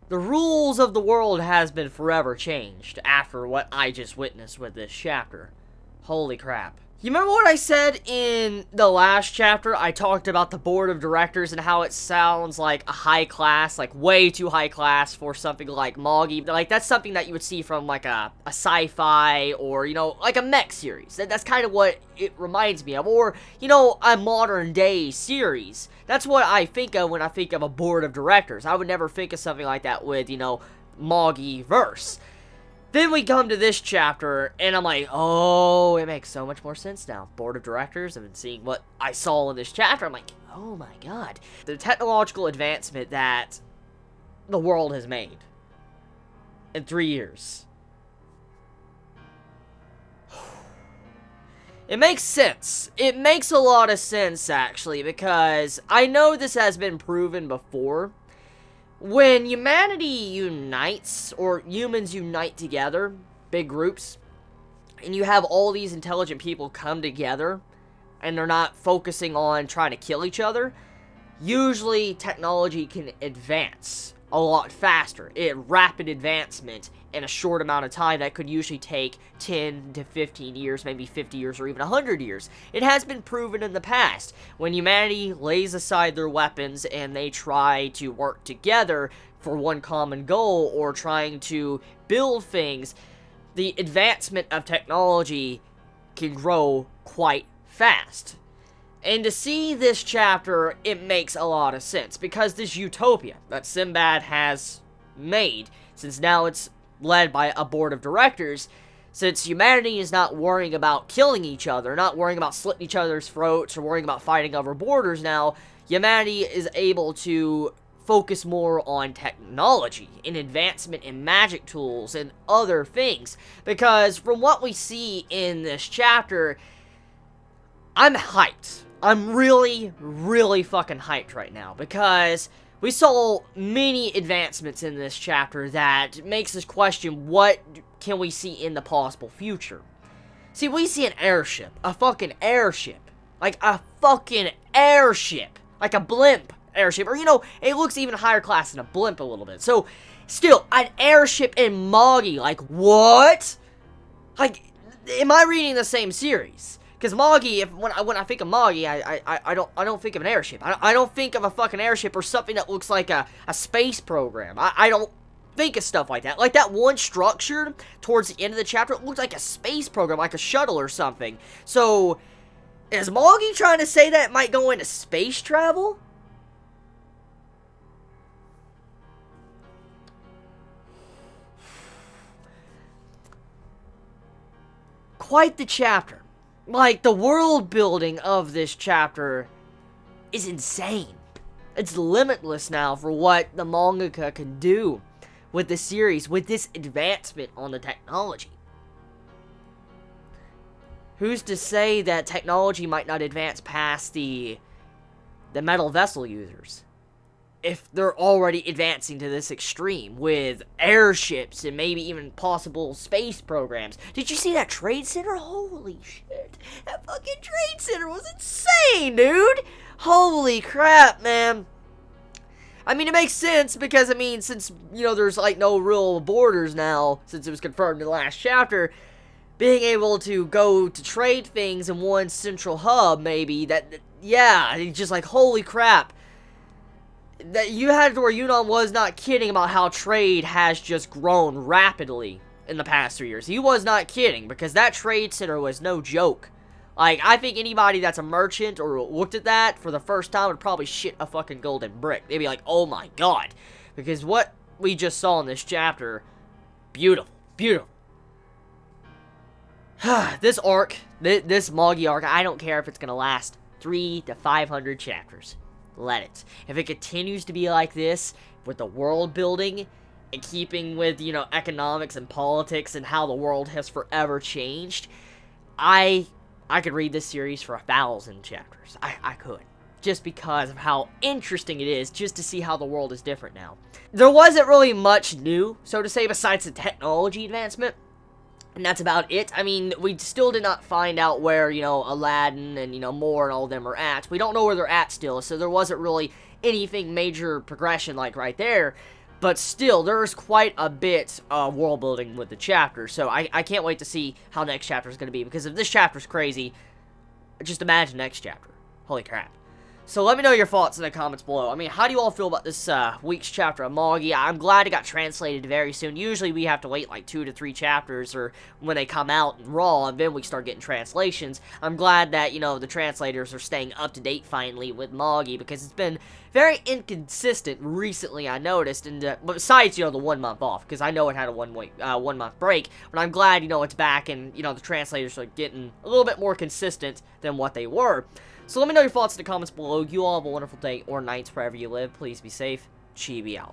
The rules of the world has been forever changed after what I just witnessed with this chapter. Holy crap. You remember what I said in the last chapter? I talked about the board of directors and how it sounds like a high class, like way too high class for something like Magi. Like, that's something that you would see from like a sci-fi or, you know, like a mech series. That's kind of what it reminds me of. Or, you know, a modern day series. That's what I think of when I think of a board of directors. I would never think of something like that with, you know, Magi-verse. Then we come to this chapter, and I'm like, oh, it makes so much more sense now. Board of directors, and seeing what I saw in this chapter, I'm like, oh my god. The technological advancement that the world has made in 3 years. It makes sense. It makes a lot of sense, actually, because I know this has been proven before. When humanity unites, or humans unite together, big groups, and you have all these intelligent people come together, and they're not focusing on trying to kill each other, usually technology can advance a lot faster. Rapid advancement in a short amount of time that could usually take 10 to 15 years, maybe 50 years, or even 100 years. It has been proven in the past. When humanity lays aside their weapons and they try to work together for one common goal, or trying to build things, the advancement of technology can grow quite fast. And to see this chapter, it makes a lot of sense, because this utopia that Sinbad has made, since now it's led by a board of directors, since humanity is not worrying about killing each other, not worrying about slitting each other's throats, or worrying about fighting over borders now, humanity is able to focus more on technology, and advancement in magic tools, and other things. Because from what we see in this chapter, I'm hyped. I'm really, really fucking hyped right now, because we saw many advancements in this chapter that makes us question what can we see in the possible future. See, we see an airship, a fucking airship, like a fucking airship, like a blimp airship, or, you know, it looks even higher class than a blimp a little bit. So, still, an airship in Magi, like, what? Like, am I reading the same series? Because Magi, when I think of Magi, I don't think of an airship. I don't think of a fucking airship or something that looks like a space program. I don't think of stuff like that. Like that one structure towards the end of the chapter, it looked like a space program, like a shuttle or something. So, is Magi trying to say that it might go into space travel? Quite the chapter. Like, the world building of this chapter is insane. It's limitless now for what the mangaka can do with the series, with this advancement on the technology. Who's to say that technology might not advance past the metal vessel users? If they're already advancing to this extreme with airships and maybe even possible space programs. Did you see that trade center? Holy shit. That fucking trade center was insane, dude. Holy crap, man. I mean, it makes sense because, I mean, since, you know, there's like no real borders now, since it was confirmed in the last chapter, being able to go to trade things in one central hub, maybe, yeah, it's just like, holy crap. That you had to where Yunnan was not kidding about how trade has just grown rapidly in the past 3 years. He was not kidding, because that trade center was no joke. Like, I think anybody that's a merchant or looked at that for the first time would probably shit a fucking golden brick. They'd be like, oh my god. Because what we just saw in this chapter, beautiful, beautiful. This arc, this Magi arc, I don't care if it's gonna last 300 to 500 chapters. Let it. If it continues to be like this, with the world building, and keeping with, you know, economics and politics and how the world has forever changed, I could read this series for 1,000 chapters. I could. Just because of how interesting it is, just to see how the world is different now. There wasn't really much new, so to say, besides the technology advancement. And that's about it. I mean, we still did not find out where, Aladdin and, Moore and all of them are at. We don't know where they're at still, so there wasn't really anything major progression like right there. But still, there's quite a bit of world building with the chapter, so I can't wait to see how next chapter is going to be, because if this chapter's crazy, just imagine next chapter. Holy crap. So let me know your thoughts in the comments below. I mean, how do you all feel about this week's chapter of Magi? I'm glad it got translated very soon. Usually we have to wait like 2 to 3 chapters or when they come out in Raw, and then we start getting translations. I'm glad that, the translators are staying up to date finally with Magi, because it's been very inconsistent recently, I noticed. And besides, the 1 month off, because I know it had a 1 month break, but I'm glad, it's back, and, the translators are getting a little bit more consistent than what they were. So let me know your thoughts in the comments below. You all have a wonderful day or night wherever you live. Please be safe. Chibi out.